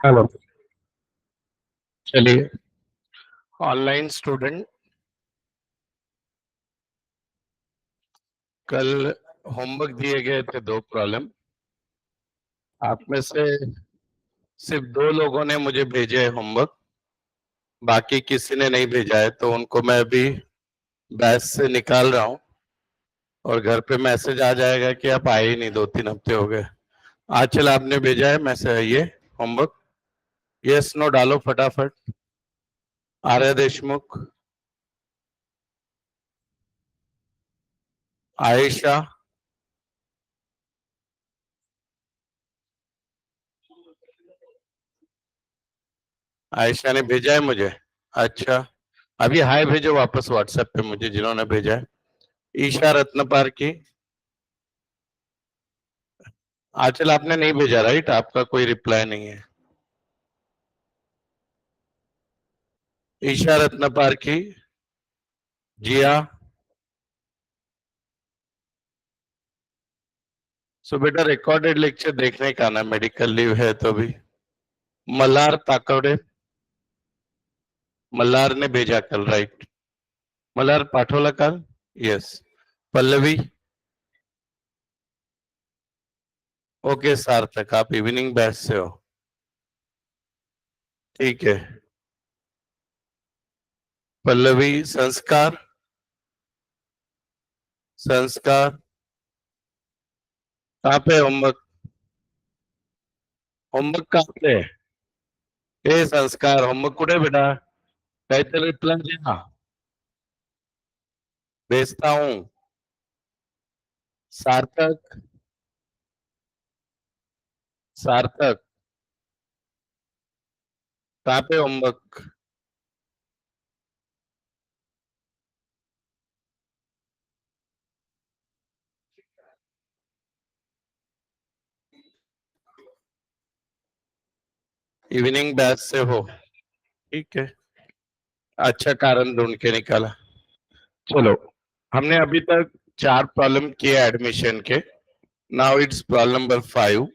Hello, चलिए। Online student, कल homework दिए गए थे 2 प्रॉब्लम। आप में से सिर्फ 2 लोगों ने मुझे भेजे है होमवर्क, बाकी किसी ने नहीं भेजा है, तो उनको मैं अभी बैच से निकाल रहा हूँ और घर पे मैसेज आ जाएगा कि आप आए ही नहीं, 2-3 हफ्ते हो गए। आंचल आपने भेजा है मैसेज, ये होमवर्क? यस नो डालो फटाफट। आर्य देशमुख, आयशा, आयशा ने भेजा है मुझे। अच्छा, अभी हाय भेजो वापस व्हाट्सएप पे मुझे जिन्होंने भेजा है। ईशा रत्नपार की, आंचल आपने नहीं भेजा राइट? आपका कोई रिप्लाई नहीं है। ईशा रत्नपार की, जिया। सो बेटा रिकॉर्डेड लेक्चर देखने का ना, मेडिकल लीव है तो भी। मल्हार ताकवडे, मल्हार ने भेजा कल राइट? मल्हार पाठवला काल? यस। पल्लवी, ओके। सार्थक, आप इवनिंग बैच से हो, ठीक है। पल्लवी, संस्कार, संस्कार कहाँ पे? होमवर्क, होमवर्क कहाँ पे है? ए संस्कार, होमवर्क कुठे बेटा? काहीतरी रिप्लाई दे ना, भेजता हूँ। सार्थक, सार्थक कहाँ पे होमवर्क? इवनिंग बैच से हो, ठीक है। अच्छा कारण ढूंढ के निकाला। चलो, हमने अभी तक 4 प्रॉब्लम किए एडमिशन के। Now it's problem number 5।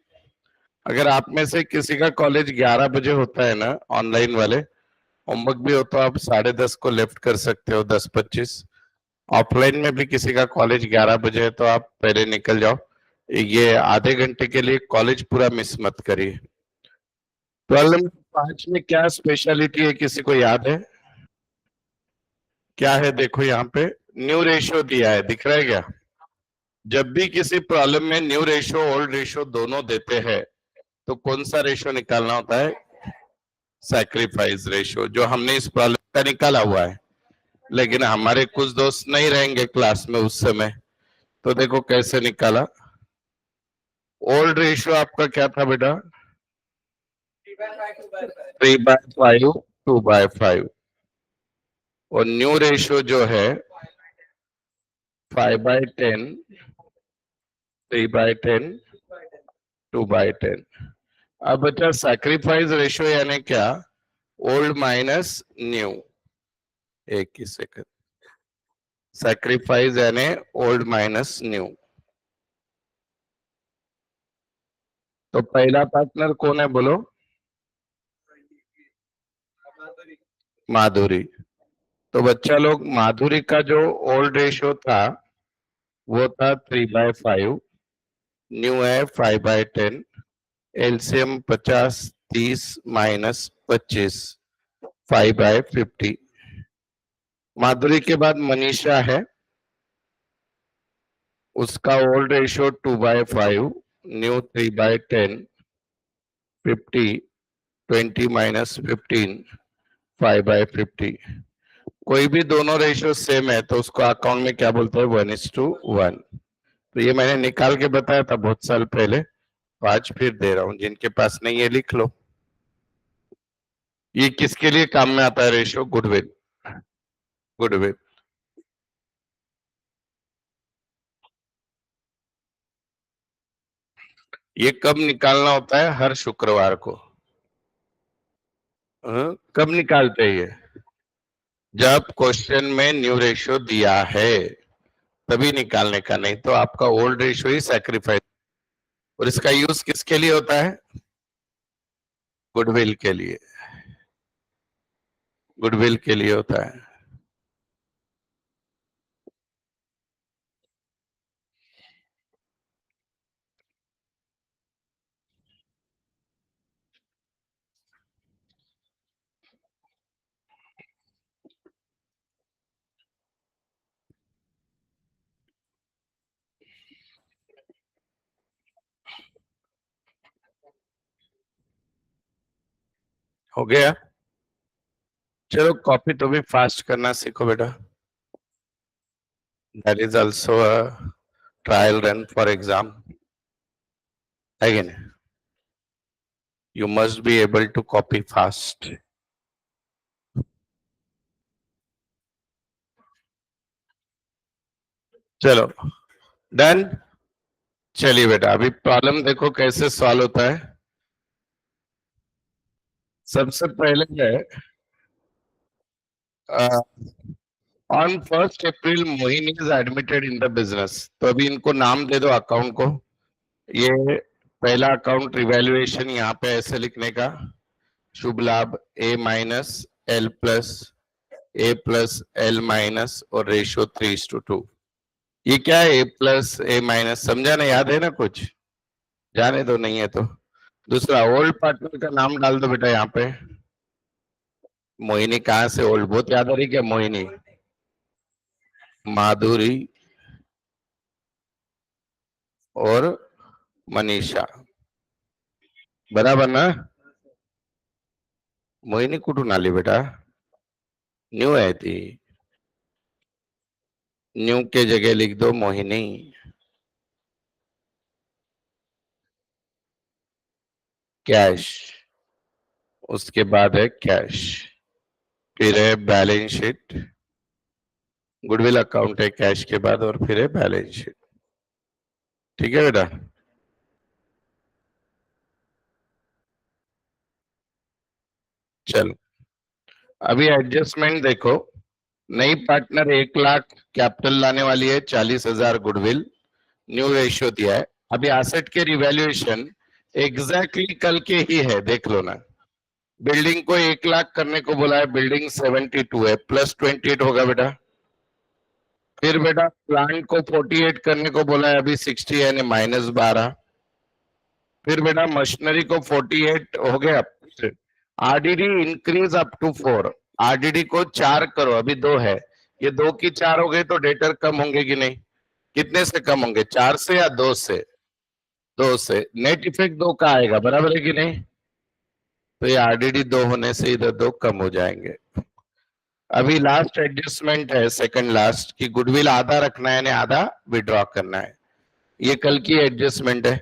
अगर आप में से किसी का कॉलेज 11 बजे होता है ना, ऑनलाइन वाले, होमवर्क भी हो तो आप 10:30 को लेफ्ट कर सकते हो, 10:25। ऑफलाइन में भी किसी का कॉलेज 11 बजे है तो आप पहले निकल जाओ। ये आधे घंटे के लिए कॉलेज पूरा मिस मत करिए। प्रॉब्लम 5 में क्या स्पेशलिटी है, किसी को याद है? क्या है? देखो यहाँ पे न्यू रेशियो दिया है, दिख रहा है क्या? जब भी किसी प्रॉब्लम में न्यू रेशियो ओल्ड रेशियो दोनों देते हैं तो कौन सा रेशियो निकालना होता है? सैक्रिफाइस रेशियो, जो हमने इस प्रॉब्लम का निकाला हुआ है। लेकिन हमारे कुछ दोस्त नहीं रहेंगे क्लास में उस समय, तो देखो कैसे निकाला। ओल्ड रेशियो आपका क्या था बेटा? 3/5, 2/5। और न्यू रेशियो जो है 5/10, 3/10, 2/10। अब बच्चा सैक्रिफाइस रेशियो यानी क्या? Old minus new. एक ही सेकंड। सैक्रिफाइस यानी ओल्ड माइनस न्यू। तो पहला पार्टनर कौन है बोलो? माधुरी। तो बच्चा लोग, माधुरी का जो ओल्ड रेशियो था वो था 3/5, न्यू है 5/10। LCM 50, 30 minus 25, 5/50। माधुरी के बाद मनीषा है, उसका ओल्ड रेशियो 2/5, न्यू 3/10, 50, 20 माइनस 15, 5/50। कोई भी दोनों रेशियो सेम है तो उसको अकाउंट में क्या बोलते हैं? 1:1। तो ये मैंने निकाल के बताया था बहुत साल पहले, तो आज फिर दे रहा हूं। जिनके पास नहीं है लिख लो। ये किसके लिए काम में आता है रेशियो? गुडविल। गुडविल ये कब निकालना होता है? हर शुक्रवार को। कब निकालते हैं ये? जब क्वेश्चन में न्यू रेशियो दिया है तभी निकालने का, नहीं तो आपका ओल्ड रेशियो ही सैक्रिफाइस। और इसका यूज किसके लिए होता है? गुडविल के लिए। गुडविल के लिए होता है। हो गया? चलो कॉपी तो भी फास्ट करना सीखो बेटा। That is also a trial run for exam, है कि नहीं? You must be able to copy fast. चलो डन। चलिए बेटा अभी प्रॉब्लम देखो कैसे सॉल्व होता है। सबसे पहले है on 1 April Mohini is admitted in the business. तो अभी इनको नाम दे दो अकाउंट को। ये पहला अकाउंट रिवैल्यूएशन यहाँ पे ऐसे लिखने का, शुभ लाभ A-L+A+L- और रेशियो 3:2। ये क्या है? A+A-, समझा ना? याद है ना कुछ? जाने दो, नहीं है तो। दूसरा ओल्ड पार्टनर का नाम डाल दो बेटा यहाँ पे। मोहिनी कहाँ से ओल्ड? बहुत याद आ रही क्या मोहिनी? माधुरी और मनीषा, बराबर ना? मोहिनी कुठून आली बेटा? न्यू है थी। न्यू के जगह लिख दो मोहिनी। कैश, उसके बाद है कैश, फिर है बैलेंस शीट। गुडविल अकाउंट है कैश के बाद, और फिर है बैलेंस शीट। ठीक है बेटा? चलो अभी एडजस्टमेंट देखो। नई पार्टनर 1 लाख कैपिटल लाने वाली है, 40,000 गुडविल, न्यू रेशियो दिया है। अभी एसेट के रिवैल्यूएशन एग्जैक्टली कल के ही है, देख लो ना। बिल्डिंग को 1 लाख करने को बोला है, बिल्डिंग 72 है, +28 होगा बेटा। फिर बेटा प्लांट को 48 करने को बोला है, अभी 60 है, यानी -12। फिर बेटा मशीनरी को 48 हो गया। RDD increase up to 4। RDD को 4 करो, अभी 2 है, ये 2 की 4 हो गए तो डेटर कम होंगे कि नहीं? कितने से कम होंगे? 4 से या 2 से? 2 से। नेट इफेक्ट 2 का आएगा, बराबर है कि नहीं? तो ये आरडीडी 2 होने से इधर 2 कम हो जाएंगे। अभी लास्ट एडजस्टमेंट है, सेकंड लास्ट, की गुडविल आधा रखना है, यानी आधा विड्रॉ करना है। ये कल की एडजस्टमेंट है।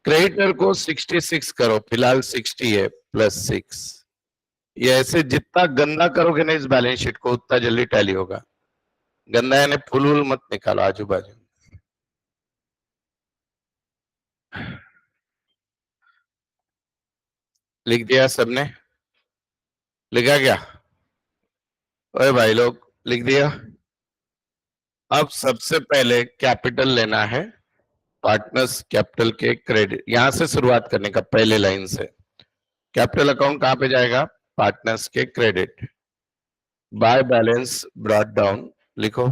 क्रेडिटर को 66 करो, फिलहाल 60 है, +6। ये ऐसे जितना गंदा करोगे ना इस बैलेंस शीट को, उतना जल्दी टैली होगा। गंदा यानी फुल वुल मत निकालो आजू बाजू। लिख दिया सबने? लिखा क्या? ओए भाई लोग, लिख दिया? अब सबसे पहले कैपिटल लेना है, पार्टनर्स कैपिटल के क्रेडिट, यहां से शुरुआत करने का, पहले लाइन से। कैपिटल अकाउंट कहां पे जाएगा? पार्टनर्स के credit. By balance brought down लिखो।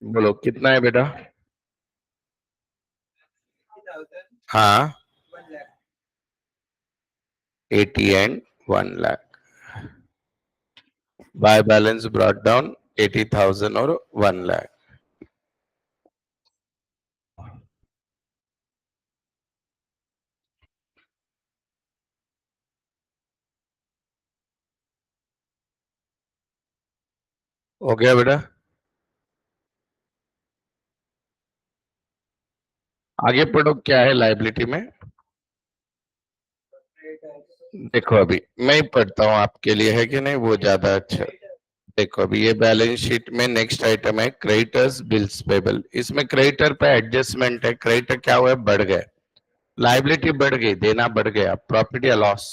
बोलो कितना है बेटा? हाँ, 80 and 1 lakh. By balance brought down 80,000 और 1 लाख। हो गया बेटा? आगे पढ़ो क्या है लाइबिलिटी में। देखो अभी मैं ही पढ़ता हूँ आपके लिए, है कि नहीं, वो ज्यादा अच्छा। देखो अभी ये बैलेंस शीट में नेक्स्ट आइटम है क्रेडिटर्स बिल्स पेबल। इसमें क्रेडिटर पे एडजस्टमेंट है। क्रेडिटर क्या हुआ है, बढ़ गए, लाइबिलिटी बढ़ गई, देना बढ़ गया, प्रॉफिट या लॉस।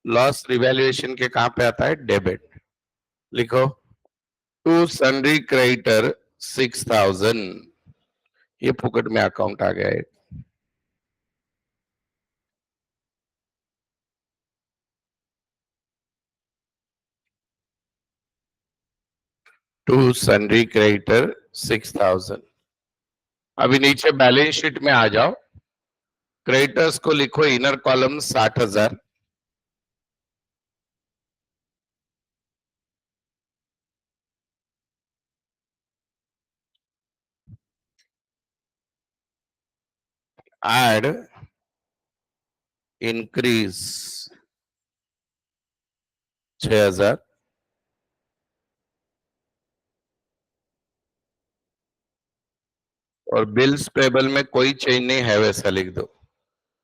लॉस रिवैल्यूएशन के कहां पे आता है, डेबिट। लिखो टू सन्ड्री क्रेडिटर 6,000, ये फुकट में अकाउंट आ गया है। To sundry creditor 6,000। अभी नीचे बैलेंस शीट में आ जाओ, क्रेडिटर्स को लिखो इनर कॉलम 60,000, एड इंक्रीज 6,000, और बिल्स पेबल में कोई चेंज नहीं है वैसा लिख दो।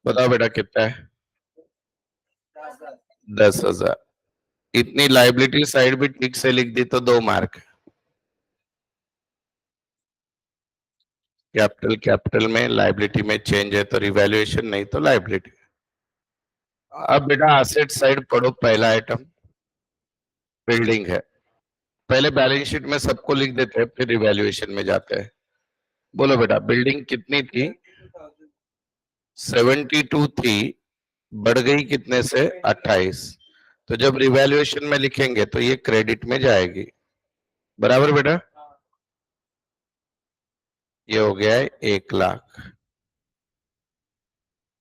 बताओ बेटा कितना है, 10,000। इतनी लाइबिलिटी साइड भी ठीक से लिख दी तो 2 मार्क। कैपिटल कैपिटल में लाइबिलिटी में चेंज है तो रिवैल्यूएशन, नहीं तो लाइबिलिटी। अब बेटा एसेट साइड पढ़ो, पहला आइटम बिल्डिंग है। पहले बैलेंस शीट में सबको लिख देते हैं फिर रिवैल्यूएशन में जाते हैं। बोलो बेटा बिल्डिंग कितनी थी, 72 थी, बढ़ गई कितने से, 28। तो जब रिवैल्यूएशन में लिखेंगे तो ये क्रेडिट में जाएगी, बराबर बेटा। ये हो गया है 1,00,000।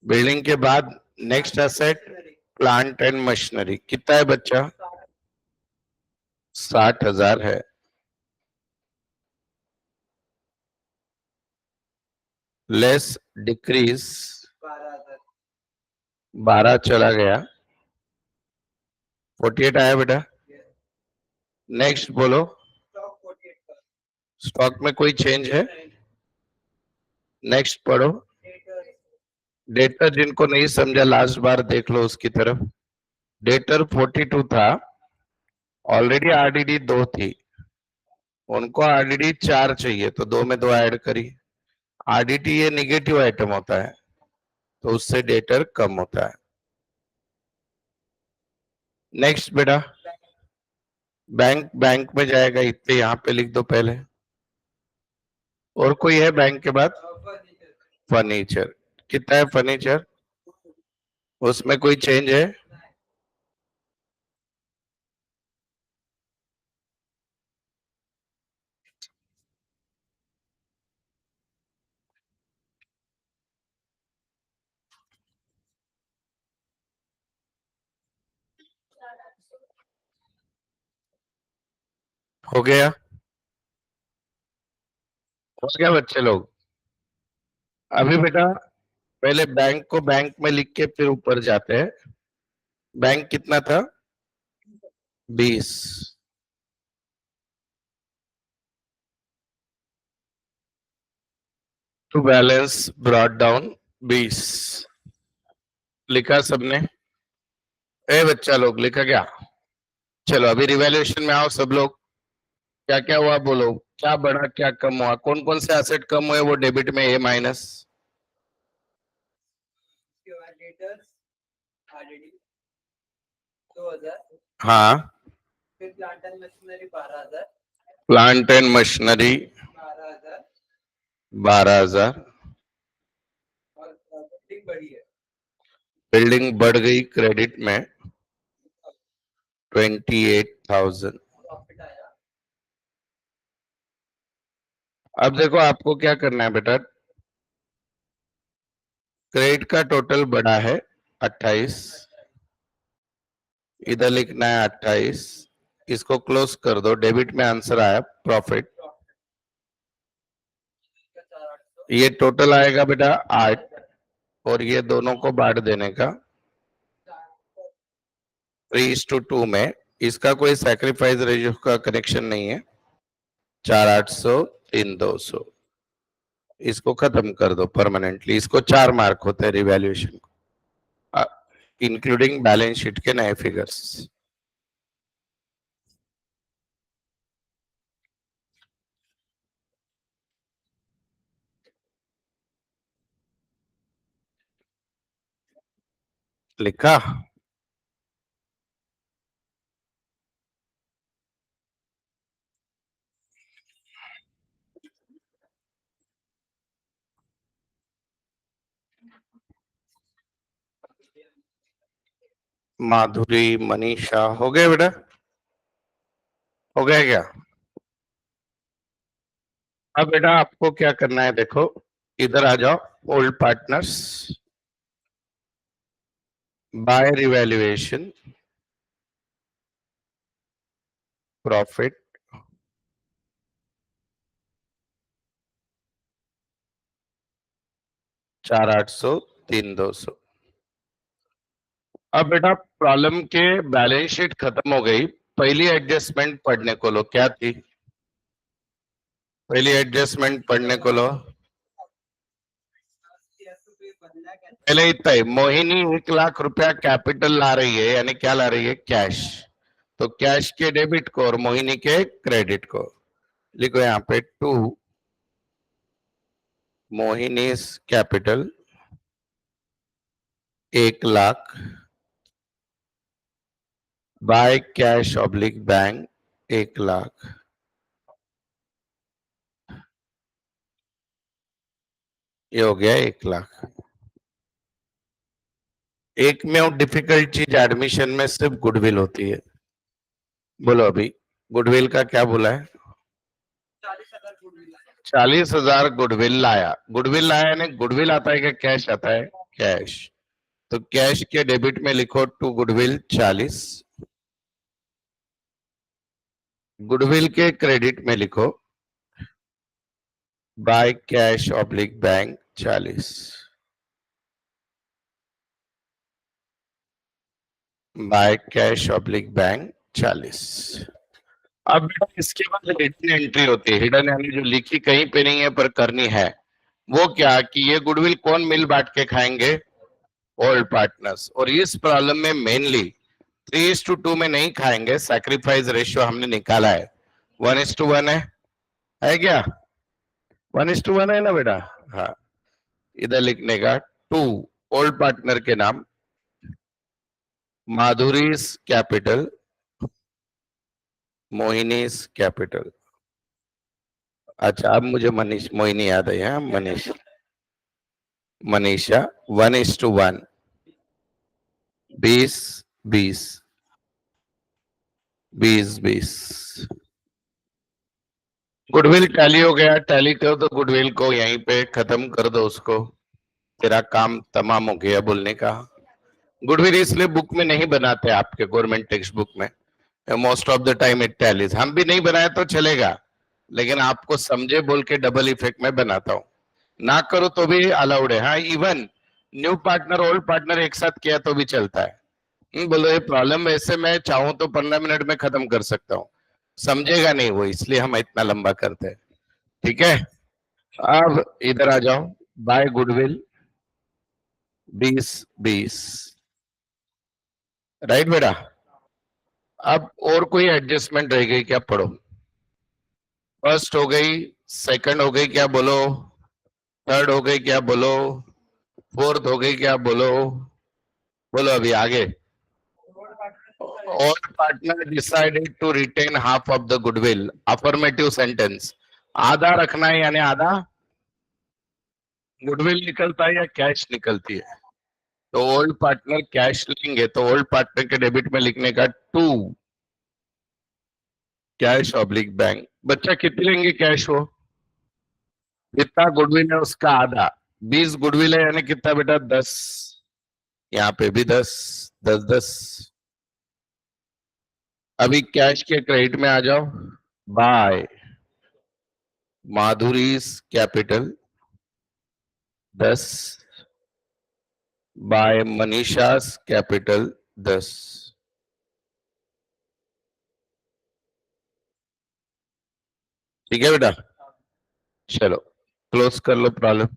बिल्डिंग के बाद next asset plant and machinery, कितना है बच्चा, 60,000 है। लेस डिक्रीज 12 चला गया, 48 आया बेटा। नेक्स्ट बोलो, स्टॉक में कोई चेंज है। नेक्स्ट पढ़ो, डेटर जिनको नहीं समझा लास्ट बार देख लो उसकी तरफ। डेटर 42 था, ऑलरेडी आरडीडी 2 थी, उनको आरडीडी 4 चाहिए तो 2 में 2 ऐड करी। आरडीटी ये निगेटिव आइटम होता है तो उससे डेटर कम होता है। नेक्स्ट बेटा बैंक, बैंक में जाएगा, इतने यहाँ पे लिख दो पहले। और कोई है बैंक के बाद, फर्नीचर, कितना है फर्नीचर, उसमें कोई चेंज है, हो गया, हो गया बच्चे लोग। अभी बेटा पहले बैंक को बैंक में लिख के फिर ऊपर जाते हैं। बैंक कितना था, 20। टू बैलेंस ब्रॉट डाउन 20, लिखा सबने, ए बच्चा लोग लिखा क्या। चलो अभी रिवैल्यूएशन में आओ सब लोग, क्या क्या हुआ बोलो, क्या बढ़ा क्या कम हुआ, कौन कौन से एसेट कम हुए वो डेबिट में, ए माइनस। हाँ, फिर plant and machinery 12,000, plant and machinery 12,000, और बिल्डिंग बढ़ी है, बिल्डिंग बढ़ गई क्रेडिट में 28,000। अब देखो आपको क्या करना है बेटा, क्रेडिट का टोटल बढ़ा है 28, इधर लिखना है 28, इसको क्लोज कर दो, डेबिट में आंसर आया प्रॉफिट। ये टोटल आएगा बेटा 8, और ये दोनों को बांट देने का 3:2 में। इसका कोई सैक्रिफाइस रेशियो का कनेक्शन नहीं है, 4,800 3,200, इसको खत्म कर दो परमानेंटली। इसको 4 मार्क होते हैं रिवैल्यूएशन को, इंक्लूडिंग बैलेंस शीट के नए फिगर्स। लिखा? माधुरी, मनीषा, हो गए बेटा? हो गया क्या? अब बेटा आपको क्या करना है, देखो इधर आ जाओ। Old partners, by revaluation, profit, 4,800, 3,200। अब बेटा प्रॉब्लम के बैलेंस शीट खत्म हो गई, पहली एडजस्टमेंट पढ़ने को लो। क्या थी पहली एडजस्टमेंट? पढ़ने को लो। पहले इतना ही, मोहिनी 1,00,000 रुपया कैपिटल ला रही है, यानी क्या ला रही है? कैश। तो कैश के डेबिट को और मोहिनी के क्रेडिट को लिखो यहाँ पे। To Mohini's capital 1,00,000 by cash oblique bank 1,00,000। ये हो गया 1,00,000। एक में और डिफिकल्ट चीज एडमिशन में सिर्फ गुडविल होती है। बोलो अभी, गुडविल का क्या बोला है? 40,000 गुडविल लाया। गुडविल लाया यानी गुडविल आता है क्या कैश आता है? कैश। तो कैश के डेबिट में लिखो टू गुडविल 40, गुडविल के क्रेडिट में लिखो bye cash oblique bank 40, bye cash oblique bank 40। अब बेटा इसके बाद हिडन एंट्री होती है। हिडन यानी जो लिखी कहीं पे नहीं है पर करनी है। वो क्या कि ये गुडविल कौन मिल बांट के खाएंगे? Old partners. और इस प्रॉब्लम में मेनली 3:2 में नहीं खाएंगे, सैक्रिफाइस रेशियो हमने निकाला है 1:1 है क्या? 1:1 है ना बेटा? हाँ, इधर लिखने का टू ओल्ड पार्टनर के नाम, माधुरीज कैपिटल, मोहिनीज कैपिटल। अच्छा अब मुझे मनीष मोहिनी याद है। यहाँ मनीष, मनीषा 1:1, 20, 20, 20, 20। गुडविल टैली हो गया। टैली कर दो गुडविल को, यहीं पे खत्म कर दो उसको। तेरा काम तमाम हो गया बोलने का। गुडविल इसलिए बुक में नहीं बनाते आपके गवर्नमेंट टेक्स्ट बुक में, most of the time it tallies. हम भी नहीं बनाए तो चलेगा, लेकिन आपको समझे बोल के डबल इफेक्ट में बनाता हूँ। ना करो तो भी अलाउड है। हाँ, even new partner old partner एक साथ किया तो भी चलता है। बोलो ये प्रॉब्लम ऐसे मैं चाहूं तो 15 मिनट में खत्म कर सकता हूँ, समझेगा नहीं वो, इसलिए हम इतना लंबा करते हैं। ठीक है, अब इधर आ जाओ। Bye goodwill 20, 20। राइट बेटा? अब और कोई एडजस्टमेंट रह गई क्या? पढ़ो। फर्स्ट हो गई, सेकंड हो गई क्या? बोलो। थर्ड हो गई क्या? बोलो। फोर्थ हो गई क्या? बोलो। बोलो अभी आगे। All partner decided to retain half of the goodwill. Affirmative sentence. आधा रखना है यानी आधा गुडविल निकलता है या कैश निकलती है? तो ओल्ड पार्टनर कैश लेंगे तो ओल्ड पार्टनर के डेबिट में लिखने का टू कैश ऑब्लिक बैंक। बच्चा कितने लेंगे कैश? हो जितना गुडविल है उसका आधा। 20 गुडविल है यानी कितना बेटा? 10। यहाँ पे भी 10, 10, 10। अभी कैश के क्रेडिट में आ जाओ। By Madhuri's capital 10, by Manisha's capital 10। ठीक है बेटा? चलो क्लोज कर लो प्रॉब्लम।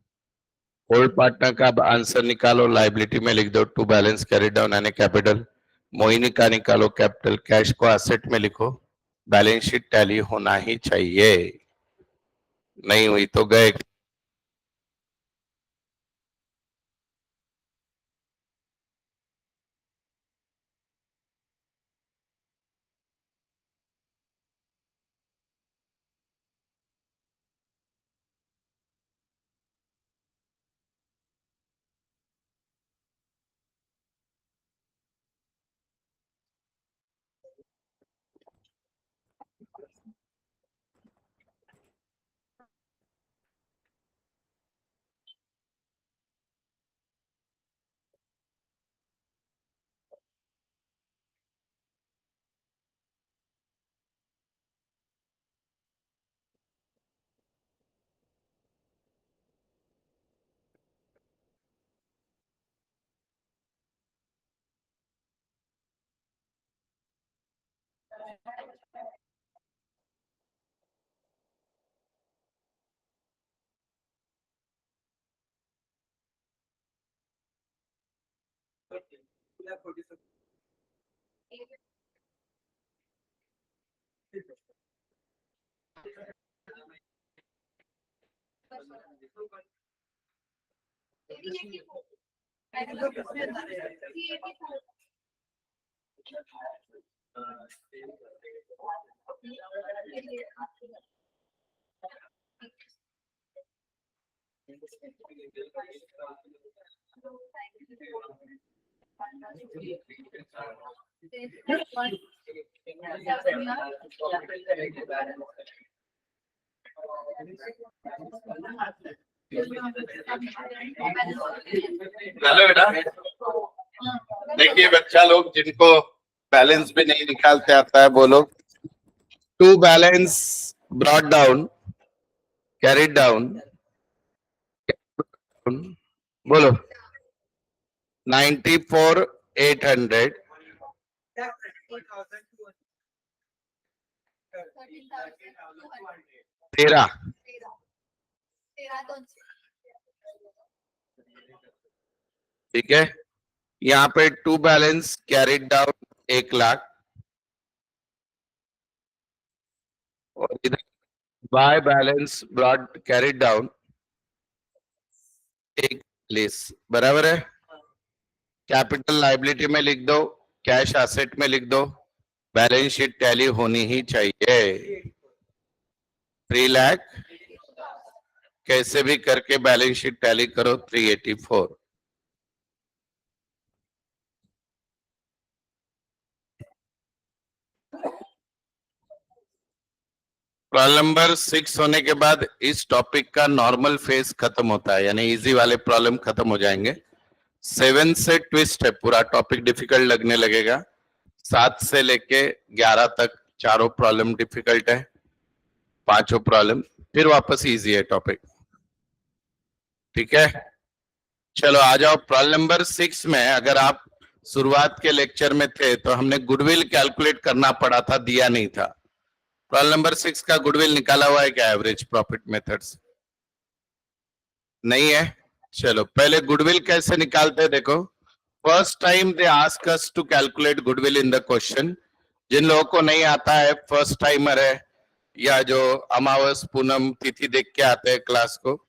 ओल्ड पार्टनर का आंसर निकालो, लाइबिलिटी में लिख दो टू बैलेंस कैरी डाउन यानी कैपिटल। मोहिनी का निकालो कैपिटल, कैश को एसेट में लिखो, बैलेंस शीट टैली होना ही चाहिए, नहीं हुई तो गए। हेलो बेटा, देखिए बच्चा लोग जिनको बैलेंस भी नहीं निकालते आता है वो लोग, to balance brought down carried down, बोलो 94,800 13, ठीक है। यहाँ पे टू बैलेंस कैरिड डाउन 1,00,000 और इधर by balance brought carried down 1,40,000 बराबर है। कैपिटल लाइबिलिटी में लिख दो, कैश एसेट में लिख दो, बैलेंस शीट टैली होनी ही चाहिए 3,00,000, कैसे भी करके बैलेंस शीट टैली करो 384। प्रॉब्लम नंबर 6 होने के बाद इस टॉपिक का नॉर्मल फेज खत्म होता है, यानी इजी वाले प्रॉब्लम खत्म हो जाएंगे। 7 से ट्विस्ट है, पूरा टॉपिक डिफिकल्ट लगने लगेगा। 7 से लेके 11 तक चारों प्रॉब्लम डिफिकल्ट है, पांचों प्रॉब्लम, फिर वापस इजी है टॉपिक, ठीक है। चलो आ जाओ। प्रॉब्लम नंबर 6 में अगर आप शुरुआत के लेक्चर में थे तो हमने गुडविल कैलकुलेट करना पड़ा था, दिया नहीं था। प्रॉब्लम नंबर 6 का गुडविल निकाला हुआ है क्या एवरेज प्रॉफिट मेथड से? नहीं है। चलो पहले गुडविल कैसे निकालते हैं देखो। First time they ask us to calculate goodwill in the question. जिन लोगों को नहीं आता है, फर्स्ट टाइमर है या जो अमावस पूनम तिथि देख के आते हैं क्लास को,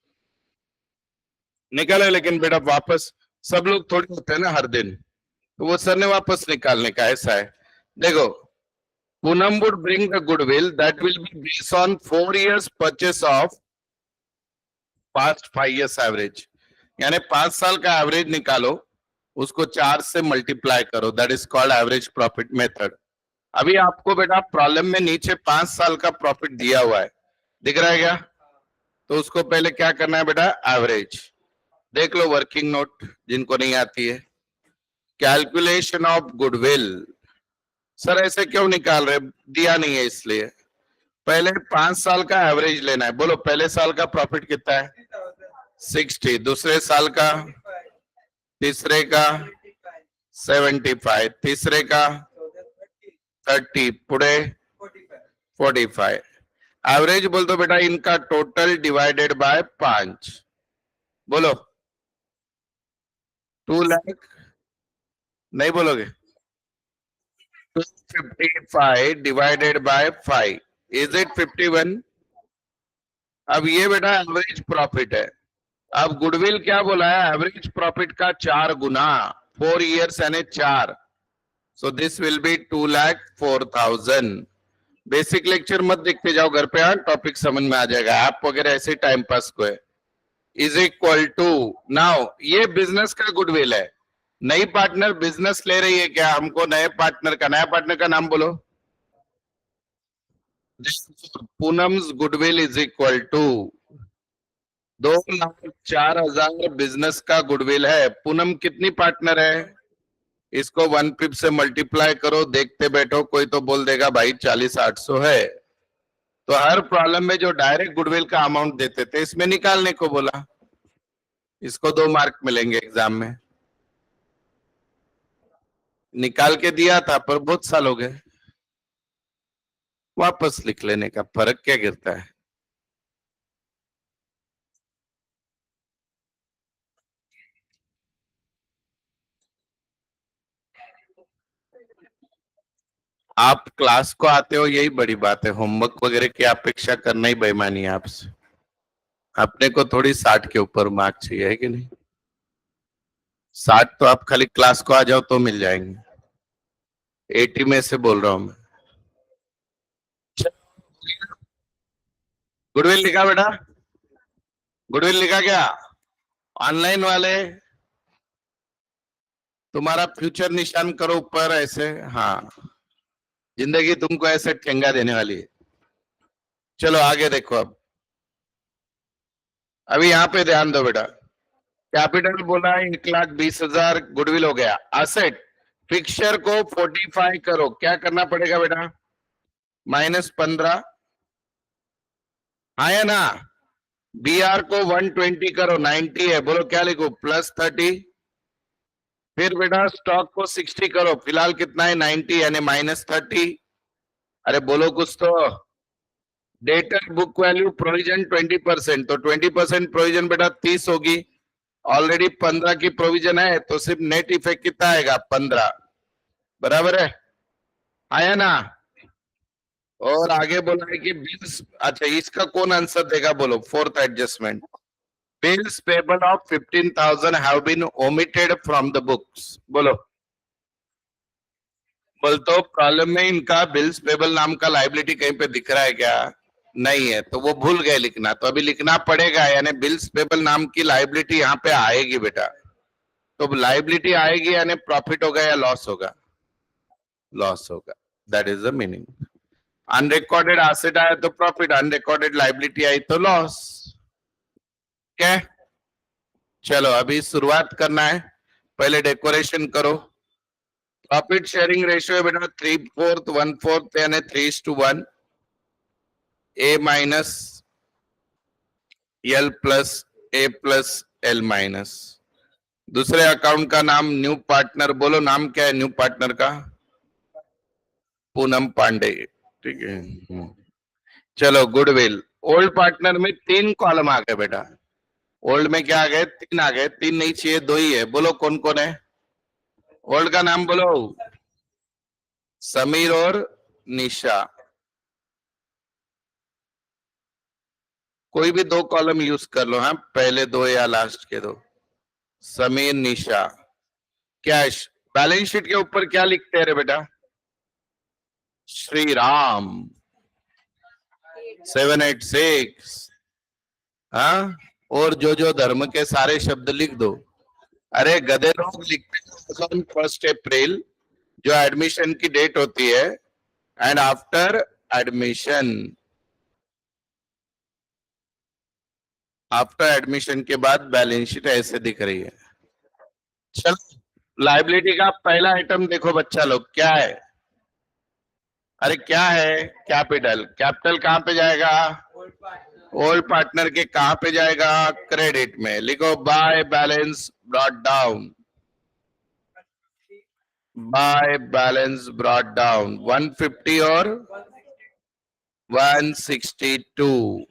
निकालो। लेकिन बेटा वापस सब लोग थोड़ी होते हैं ना हर दिन, तो वो सर ने वापस निकालने का ऐसा है। देखो, Poonam would bring the goodwill that will be based on 4 years purchase of past 5 years average, यानी 5 साल का एवरेज निकालो, उसको 4 से मल्टीप्लाई करो, that is called average profit method. अभी आपको बेटा प्रॉब्लम में नीचे 5 साल का प्रॉफिट दिया हुआ है, दिख रहा है क्या? तो उसको पहले क्या करना है बेटा, एवरेज। देख लो वर्किंग नोट जिनको नहीं आती है। कैलकुलेशन ऑफ गुडविल, सर ऐसे क्यों निकाल रहे, दिया नहीं है इसलिए। पहले 5 साल का एवरेज लेना है। बोलो पहले साल का प्रॉफिट कितना है? 60, दूसरे साल का, तीसरे का 75, तीसरे का 30, पुढे 45। एवरेज बोल दो बेटा इनका टोटल डिवाइडेड बाय 5, बोलो 2 लाख, नहीं बोलोगे? 255 डिवाइडेड बाय 5, इज इट 51? अब ये बेटा एवरेज प्रॉफिट है। अब गुडविल क्या बोला है? एवरेज प्रॉफिट का 4 गुना, 4 ईयर्स यानी 4, so this will be 2,04,000। Basic lecture मत देखते जाओ घर पे, टॉपिक समझ में आ जाएगा। ऐप वगैरह ऐसे टाइम पास को है। इज इक्वल टू, नाउ ये बिजनेस का गुडविल है। नई पार्टनर बिजनेस ले रही है क्या? हमको नए पार्टनर का नाम बोलो। Poonam's goodwill is equal to 2,04,000 business का गुडविल है। पूनम कितनी पार्टनर है? इसको 1 पिप से मल्टीप्लाई करो, देखते बैठो, कोई तो बोल देगा भाई 40,800 है। तो हर प्रॉब्लम में जो डायरेक्ट गुडविल का अमाउंट देते थे इसमें निकालने को बोला। इसको 2 मार्क मिलेंगे एग्जाम में। निकाल के दिया था पर बहुत साल हो गए, वापस लिख लेने का फर्क क्या गिरता है? आप क्लास को आते हो यही बड़ी बात है। होमवर्क वगैरह की अपेक्षा करना ही बेईमानी है आपसे। अपने को थोड़ी 60 के ऊपर मार्क चाहिए, है कि नहीं? 60 तो आप खाली क्लास को आ जाओ तो मिल जाएंगे। 80 में से बोल रहा हूं मैं। गुडविल लिखा बेटा? गुडविल लिखा क्या? ऑनलाइन वाले तुम्हारा फ्यूचर निशान करो ऊपर ऐसे। हाँ, जिंदगी तुमको ऐसे ठेंगा देने वाली है। चलो आगे देखो। अब अभी यहाँ पे ध्यान दो बेटा। कैपिटल बोला 1,20,000 गुडविल हो गया। असेट फिक्सचर को 45 करो, क्या करना पड़ेगा बेटा? -15, हाँ या ना? बीआर को 120 करो, 90 है, बोलो क्या लिखो? +30। फिर बेटा स्टॉक को 60 करो, फिलहाल कितना है? 90 यानी -30। अरे बोलो कुछ तो। डेटर बुक वैल्यू प्रोविजन 20%, तो 20% प्रोविजन बेटा 30 होगी। ऑलरेडी 15 की प्रोविजन है, तो सिर्फ नेट इफेक्ट कितना आएगा? 15, बराबर है, आया ना? और आगे बोला है कि बिल्स, अच्छा इसका कौन आंसर देगा बोलो? Fourth adjustment, bills payable of 15,000 have been omitted from the books, बोलो। बोल तो प्रॉब्लम में इनका बिल्स पेबल नाम का लाइबिलिटी कहीं पे दिख रहा है क्या? नहीं है, तो वो भूल गए लिखना, तो अभी लिखना पड़ेगा। यानी बिल्स पेबल नाम की लाइबिलिटी यहाँ पे आएगी बेटा। तो लाइबिलिटी आएगी यानी प्रॉफिट होगा या लॉस होगा? लॉस होगा, that is the meaning. Unrecorded asset आया तो प्रॉफिट, अनरिकॉर्डेड लाइबिलिटी आई तो लॉस। क्या? चलो अभी शुरुआत करना है, पहले डेकोरेशन करो। प्रॉफिट शेयरिंग रेशियो है बेटा 3/4 1/4 यानी 3:1, ए माइनस एल प्लस ए प्लस एल माइनस। दूसरे अकाउंट का नाम न्यू पार्टनर, बोलो नाम क्या है न्यू पार्टनर का? पूनम पांडे, ठीक है। चलो गुडविल, ओल्ड पार्टनर में 3 कॉलम आ गए बेटा। ओल्ड में क्या आ गए? 3 आ गए। 3 नहीं चाहिए, 2 ही है, बोलो कौन कौन है? ओल्ड का नाम बोलो। समीर और निशा, कोई भी 2 कॉलम यूज कर लो, हाँ पहले 2 या लास्ट के 2। समीर निशा। कैश बैलेंस शीट के ऊपर क्या लिखते हैं रे बेटा? श्री राम 786, हाँ, और जो धर्म के सारे शब्द लिख दो। अरे गधे लोग लिखते हैं 1 अप्रैल जो एडमिशन की डेट होती है, and after admission, after admission के बाद बैलेंस शीट ऐसे दिख रही है। चलो लाइबिलिटी का पहला आइटम देखो बच्चा लोग, क्या है? अरे क्या है? कैपिटल। कैपिटल कहां पे जाएगा? ओल्ड पार्टनर के कहां पे जाएगा? क्रेडिट में। लिखो by balance brought down, by balance brought down 150 और 162,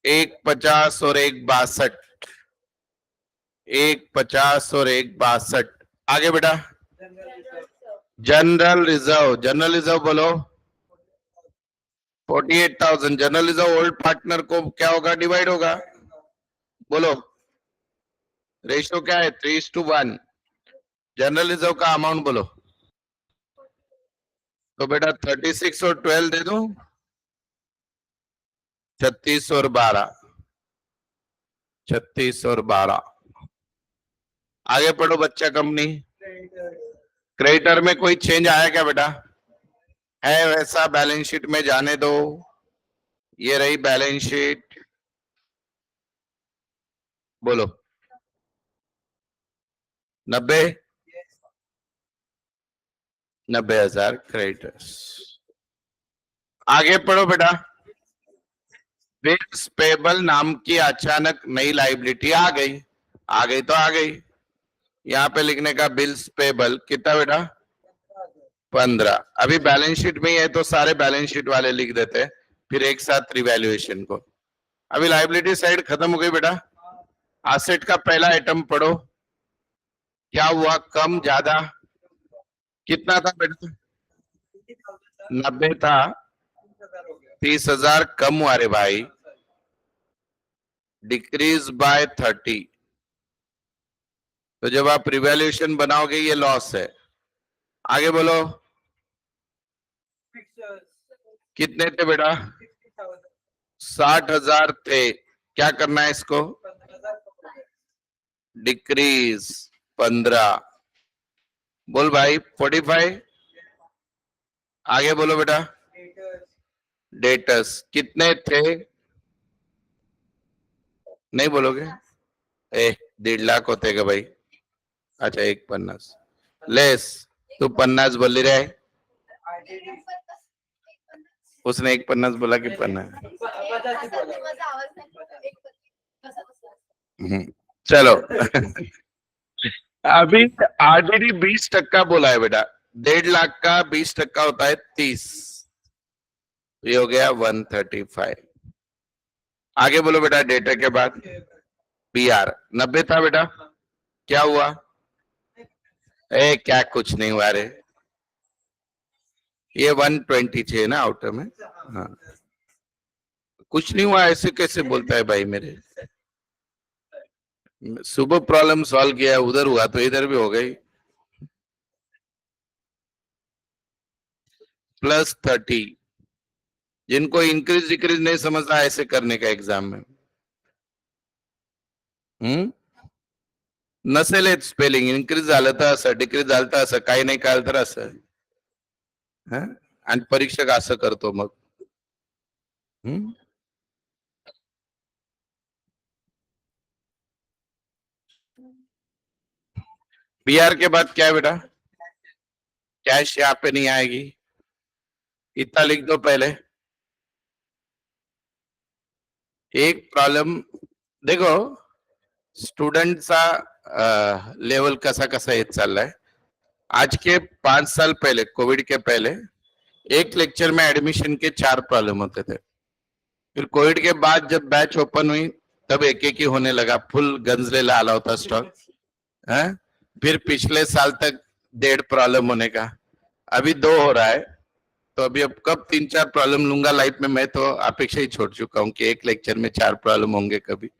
एक 50 और एक 62, एक 50 और एक 62। आगे बेटा, जनरल रिजर्व बोलो 48,000। जनरल रिजर्व ओल्ड पार्टनर को क्या होगा, डिवाइड होगा, बोलो रेशियो क्या है, 3:1। जनरल रिजर्व का अमाउंट बोलो, तो बेटा 36 और 12 दे दूं, 36 और 12, 36 और 12। आगे पढ़ो बच्चा। कंपनी क्रेडिटर में कोई चेंज आया क्या बेटा, है वैसा बैलेंस शीट में जाने दो। ये रही बैलेंस शीट, बोलो 90,000 क्रेडिटर्स। आगे पढ़ो बेटा। बिल्स पेबल नाम की अचानक नई लाइबिलिटी आ गई, आ गई तो आ गई। यहाँ पे लिखने का बिल्स पेबल कितना बेटा, 15। अभी बैलेंस शीट में ही है तो सारे बैलेंस शीट वाले लिख देते हैं, फिर एक साथ रिवैल्यूएशन को। अभी लाइबिलिटी साइड खत्म हो गई बेटा। एसेट का पहला आइटम पढ़ो, क्या हुआ, कम ज्यादा, कितना था बेटा, 90 था, 30,000 कम हुआ रे भाई, डिक्रीज बाय 30। तो जब आप रिवैल्यूएशन बनाओगे ये लॉस है। आगे बोलो, कितने थे बेटा, 60,000 थे, क्या करना है इसको, डिक्रीज 15। बोल भाई 45। आगे बोलो बेटा, डेटर्स कितने थे, नहीं बोलोगे, 1.5 लाख होते का भाई। अच्छा 150 लेस, तू 50 बोल रहा है, उसने 150 बोला कि 50। चलो अभी आरडीडी 20% बोला है बेटा, 1.5 लाख का 20% होता है 30, ये हो गया 135। आगे बोलो बेटा, डेटा के बाद पीआर 90 था बेटा, क्या हुआ, क्या कुछ नहीं हुआ रे, ये 120 थे ना आउटर में, हाँ कुछ नहीं हुआ, ऐसे कैसे बोलता है भाई मेरे, सुबह प्रॉब्लम सॉल्व किया, उधर हुआ तो इधर भी हो गई। +30, जिनको इंक्रीज डिक्रीज नहीं समझना ऐसे करने का एग्जाम में, नसेल स्पेलिंग इन्क्रीज झालं तर असं, डिक्रीज झालं तर असं, काही नाही कळलं तर असं, आणि परीक्षक असं करतो मग। बीआर के बाद क्या है बेटा, कैश यहाँ पे नहीं आएगी, इतना लिख दो पहले। एक प्रॉब्लम देखो, स्टुडंटचा लेवल कसा कसा येत चाललाय। आज के 5 साल पहले, कोविड के पहले एक लेक्चर में एडमिशन के 4 प्रॉब्लम होते थे, फिर कोविड के बाद जब बैच ओपन हुई तब एक एक ही होने लगा, फुल गंजलेला आला होता स्टॉक है। फिर पिछले साल तक 1.5 प्रॉब्लम होने का, अभी 2 हो रहा है, तो अभी अब कब 3-4 प्रॉब्लम लूंगा लाइफ में, मैं तो अपेक्षा ही छोड़ चुका हूँ कि एक लेक्चर में 4 प्रॉब्लम होंगे कभी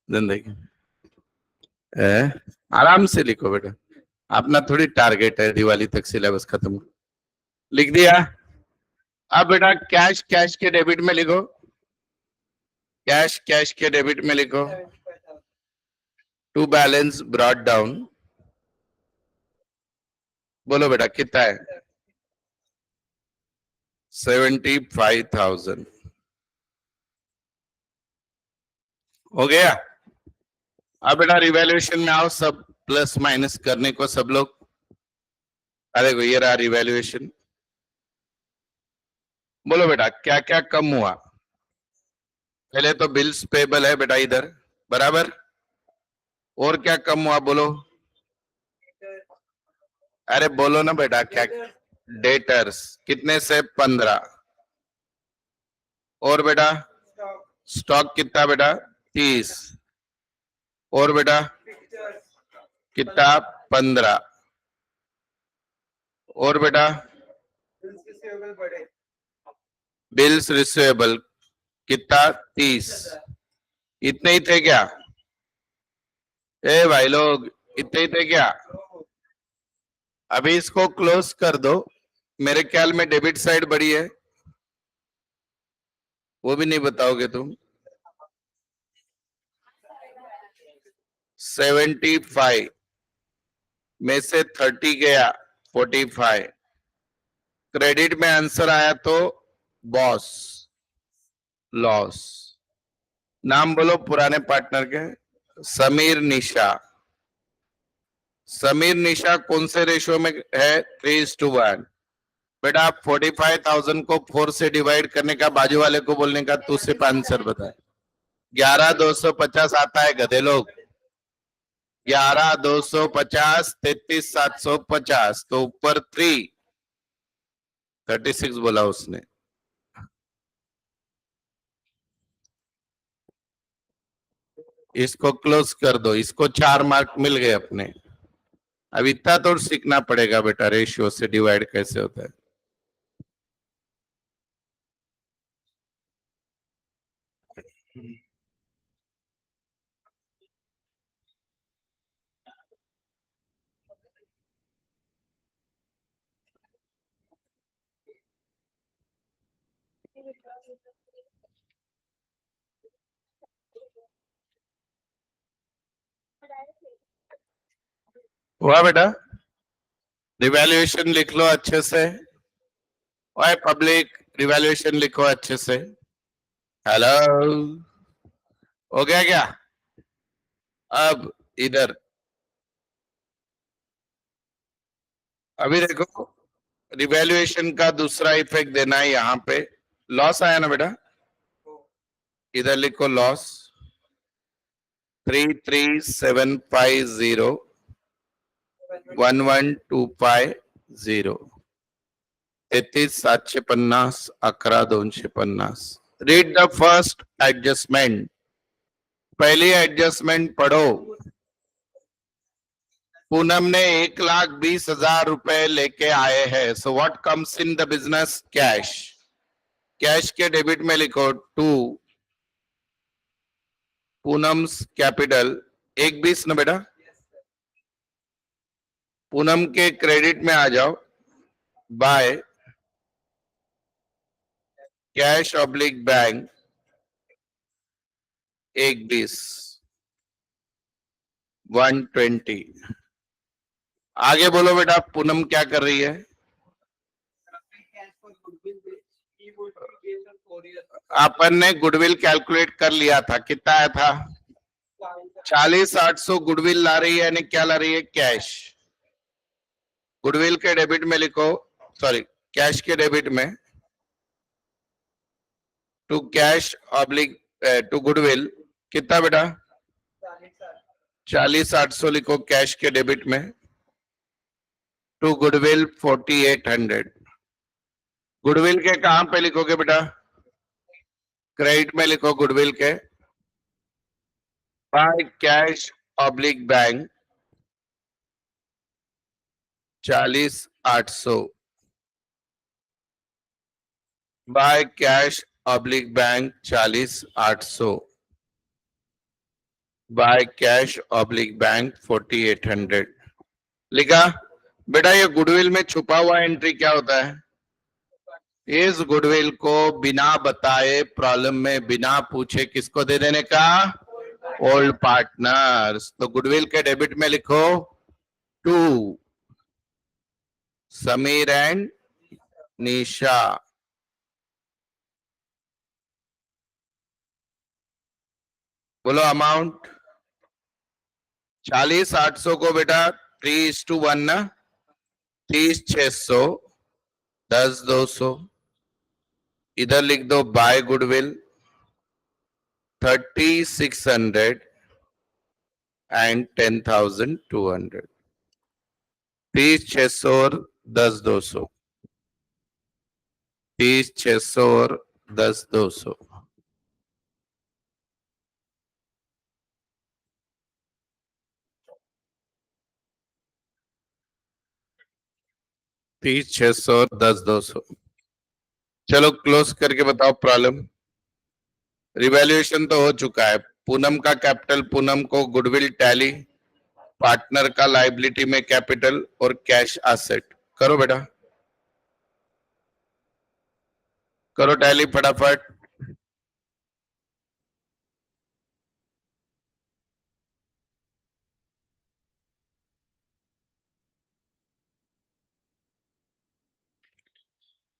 जिंदगी। आराम से लिखो बेटा, अपना थोड़ी टारगेट है दिवाली तक सिलेबस खत्म, लिख दिया। अब बेटा कैश कैश के डेबिट में लिखो, कैश कैश के डेबिट में लिखो, टू बैलेंस ब्रॉट डाउन, बोलो बेटा कितना है, 75,000 हो गया। अब बेटा रिवैल्यूएशन में आओ, सब प्लस माइनस करने को सब लोग, अरे ये रहा रिवैल्यूएशन, बोलो बेटा क्या क्या कम हुआ। पहले तो बिल्स पेबल है बेटा इधर, बराबर, और क्या कम हुआ बोलो, अरे बोलो ना बेटा क्या, डेटर्स कितने से 15, और बेटा स्टॉक कितना बेटा 30, और बेटा कितना 15, और बेटा बिल्स रिसीवेबल कितना 30, इतने ही थे क्या? ए भाई लोग इतने ही थे क्या? अभी इसको क्लोज कर दो। मेरे ख्याल में डेबिट साइड बड़ी है, वो भी नहीं बताओगे तुम। 75 में से 30 गया 45, क्रेडिट में आंसर आया तो बॉस लॉस। नाम बोलो पुराने पार्टनर के। समीर निशा। समीर निशा कौन से रेशियो में है? 3:1। बेटा आप 45,000 को 4 से डिवाइड करने का, बाजू वाले को बोलने का तू सिर्फ आंसर बताए। 11,250 आता है गधे लोग। 11,250 33,750, तो ऊपर 36 बोला उसने। इसको क्लोज कर दो, इसको 4 मार्क मिल गए अपने। अब इतना तो सीखना पड़ेगा बेटा, रेशियो से डिवाइड कैसे होता है। हुआ बेटा? रिवैल्यूएशन लिख लो अच्छे से। ओए पब्लिक, रिवैल्यूएशन लिखो अच्छे से। हेलो, हो गया क्या? अब इधर अभी देखो, रिवैल्यूएशन का दूसरा इफेक्ट देना है यहाँ पे। लॉस आया ना बेटा, इधर लिखो loss 33,750 11,250 33,750 11,250। Read the first adjustment. पहली एडजस्टमेंट पढ़ो। पूनम ने 1,20,000 रुपए लेके आए हैं। So what comes in the business? Cash. Cash के डेबिट में लिखो 2 पूनम्स कैपिटल 1,20 ना बेटा। पूनम के क्रेडिट में आ जाओ, बाय कैश ऑब्लिक बैंक 1,20 120। आगे बोलो बेटा, पूनम क्या कर रही है? अपन ने गुडविल कैलकुलेट कर लिया था, कितना आया था? 40,800 गुडविल ला रही है, यानी क्या ला रही है? कैश। गुडविल के डेबिट में लिखो, सॉरी कैश के डेबिट में to cash oblique to goodwill कितना बेटा? 40,800 लिखो कैश के डेबिट में, टू गुडविल 4,800। गुडविल के कहां पे लिखोगे बेटा? क्रेडिट में लिखो गुडविल के, bye cash oblique bank 40,800 bye cash oblique bank 40,800 bye cash oblique bank 4,800 लिखा। बेटा ये गुडविल में छुपा हुआ एंट्री क्या होता है? इस गुडविल को बिना बताए, प्रॉब्लम में बिना पूछे किसको दे देने का? Old partners. तो गुडविल के डेबिट में लिखो 2 समीर एंड निशा। बोलो अमाउंट। 40,800 को बेटा 3:1 ना, 30,600 10,200। इधर लिख दो बाय गुडविल 30,600 एंड 10,200। 30,600 और 10,200, 30,600 और 10,200 30,600 10,200। चलो क्लोज करके बताओ प्रॉब्लम। रिवैल्यूएशन तो हो चुका है। पूनम का कैपिटल, पूनम को गुडविल टैली, पार्टनर का लाइबिलिटी में कैपिटल और कैश एसेट। करो बेटा, करो टैली फटाफट।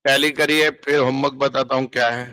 टैली करिए, फिर होमवर्क बताता हूं क्या है।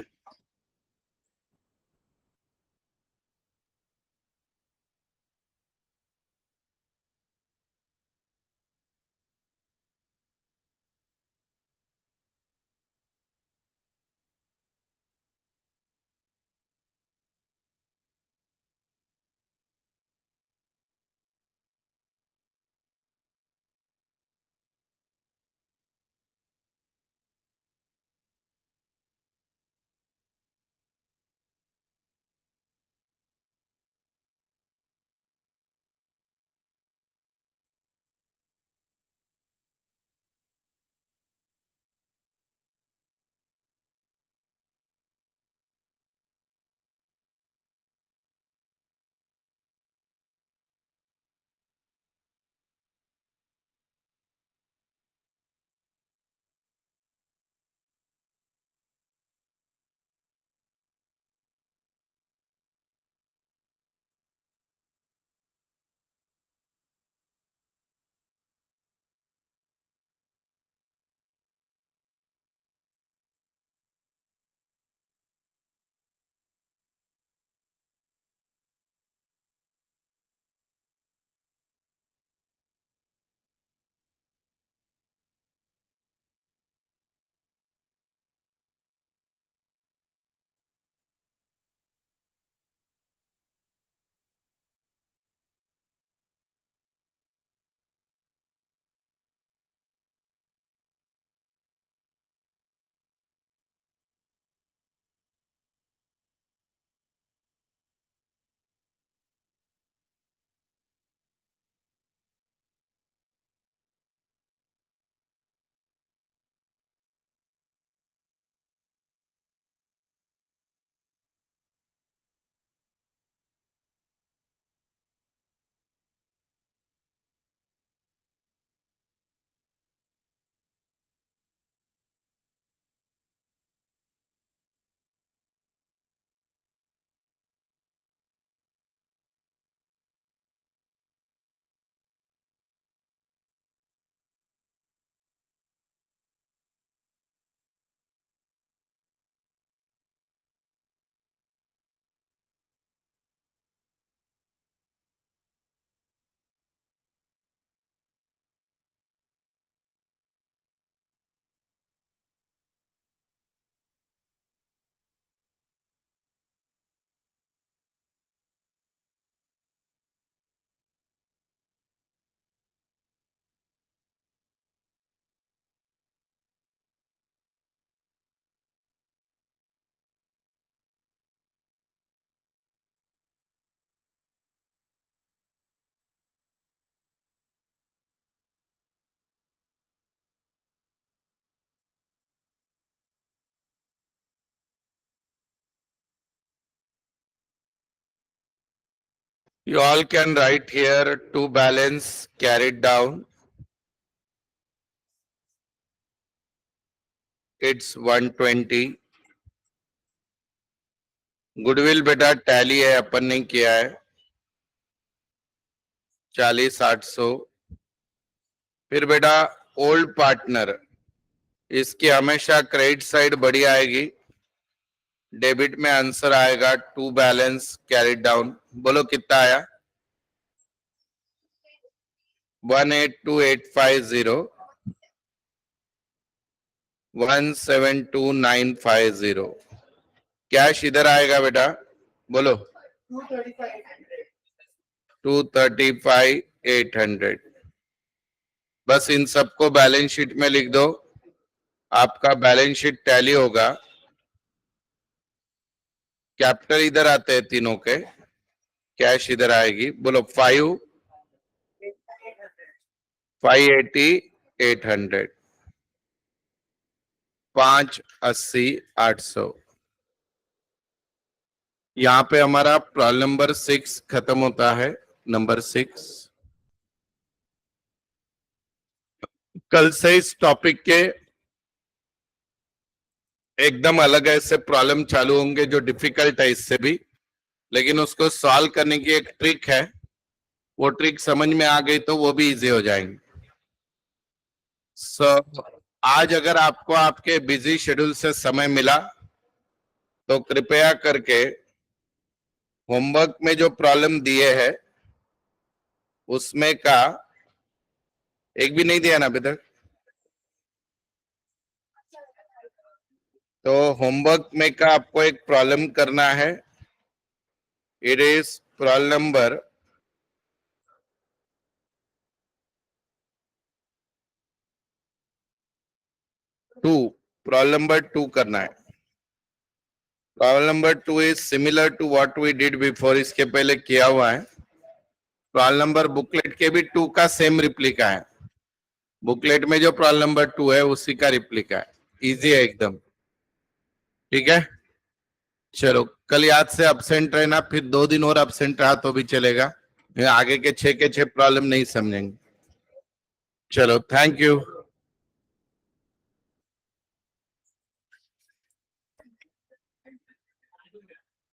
You all can write here to balance carried down. It's 120. Goodwill बेटा टैली है, अपन ने किया है 40,800। फिर बेटा ओल्ड पार्टनर, इसकी हमेशा क्रेडिट साइड बड़ी आएगी, डेबिट में आंसर आएगा टू बैलेंस कैरिड डाउन। बोलो कितना आया? 182,850, 172,950। कैश इधर आएगा बेटा, बोलो 235,800। बस इन सबको बैलेंस शीट में लिख दो, आपका बैलेंस शीट टैली होगा। कैपिटल इधर आते हैं तीनों के, कैश इधर आएगी, बोलो 580 800, 580 800। यहाँ पे हमारा प्रॉब्लम नंबर 6 खत्म होता है। नंबर 6। कल से इस टॉपिक के एकदम अलग ऐसे प्रॉब्लम चालू होंगे जो डिफिकल्ट है इससे भी, लेकिन उसको सॉल्व करने की एक ट्रिक है, वो ट्रिक समझ में आ गई तो वो भी इजी हो जाएंगे। आज अगर आपको आपके बिजी शेड्यूल से समय मिला तो कृपया करके होमवर्क में जो प्रॉब्लम दिए हैं उसमें का एक भी नहीं दिया ना अभी तक, तो होमवर्क में का आपको एक प्रॉब्लम करना है। It is problem number 2। Problem number 2 करना है। Problem number 2 is similar to what we did before, इसके पहले किया हुआ है। प्रॉब्लम नंबर बुकलेट के भी 2 का सेम रिप्लिका है। बुकलेट में जो प्रॉब्लम नंबर 2 है उसी का रिप्लिका है। इजी है एकदम, ठीक है। चलो कल याद से अब्सेंट रहना, फिर 2 दिन और अब्सेंट रहा तो भी चलेगा, आगे के 6 के 6 प्रॉब्लम नहीं समझेंगे। चलो थैंक यू।